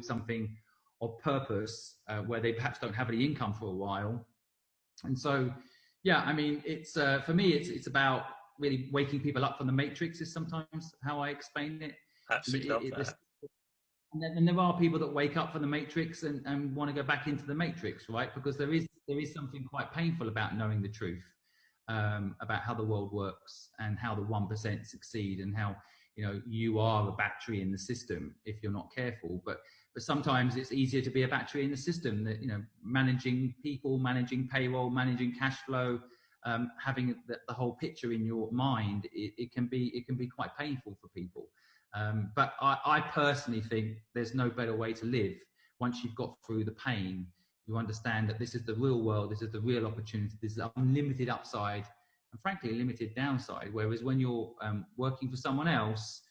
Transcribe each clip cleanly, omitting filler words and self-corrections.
something of purpose where they perhaps don't have any income for a while. And so, yeah, I mean, it's for me, it's about really waking people up from the matrix is sometimes how I explain it. Absolutely love that. And there are people that wake up from the matrix and want to go back into the matrix, right? Because there is something quite painful about knowing the truth about how the world works and how the 1% succeed, and how, you know, you are a battery in the system if you're not careful. But sometimes it's easier to be a battery in the system, that, you know, managing people, managing payroll, managing cash flow, having the whole picture in your mind, it can be quite painful for people. But I personally think there's no better way to live. Once you've got through the pain, you understand that this is the real world, this is the real opportunity, this is unlimited upside, and frankly, limited downside. Whereas when you're working for someone else,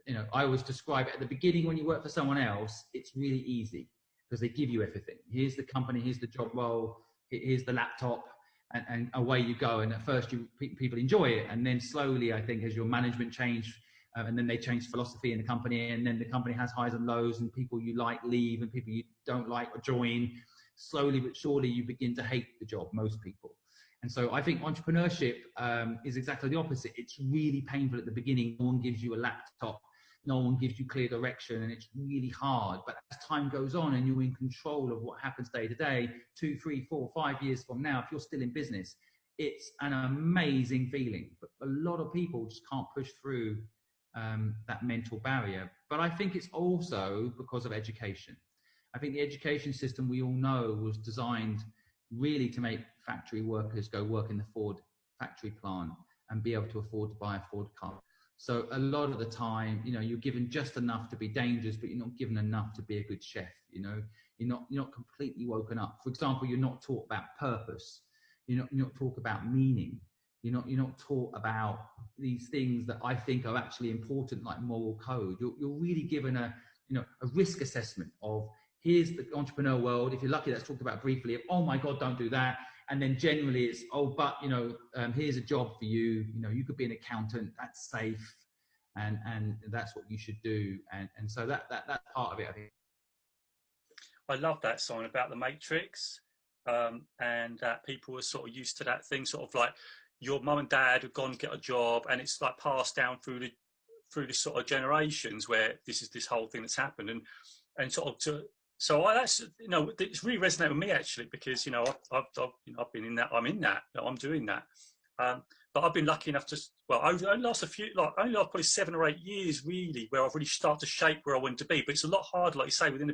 you know, I always describe it at the beginning, when you work for someone else, it's really easy because they give you everything. Here's the company, here's the job role, here's the laptop, and away you go. And at first, people enjoy it, and then slowly, I think, as your management change, and then they change philosophy in the company, and then the company has highs and lows, and people you like leave, and people you don't like or join. Slowly but surely, you begin to hate the job, most people. And so I think entrepreneurship is exactly the opposite. It's really painful at the beginning. No one gives you a laptop, no one gives you clear direction, and it's really hard. But as time goes on and you're in control of what happens day to day, 2, 3, 4, 5 years from now, if you're still in business, it's an amazing feeling. But a lot of people just can't push through that mental barrier. But I think it's also because of education. I think the education system, we all know, was designed really to make factory workers go work in the Ford factory plant and be able to afford to buy a Ford car. So a lot of the time, you know, you're given just enough to be dangerous, but you're not given enough to be a good chef. You know, you're not completely woken up. For example, you're not taught about purpose. You're not taught about meaning. You're not taught about these things that I think are actually important, like moral code. You're really given a risk assessment of, here's the entrepreneur world. If you're lucky, that's talked about briefly. Of, oh my God, don't do that. And then generally it's, oh, but here's a job for you. You know, you could be an accountant. That's safe, and that's what you should do. And so that's part of it, I think. I love that sign about the matrix, and that people are sort of used to that thing, sort of like your mum and dad have gone to get a job, and it's like passed down through the sort of generations, where this whole thing that's happened, and sort of so that's, you know, it's really resonated with me actually, because, you know, I've been in that, I'm doing that, but I've been lucky enough to, well, over the last probably 7 or 8 years really, where I've really started to shape where I want to be. But it's a lot harder, like you say, within a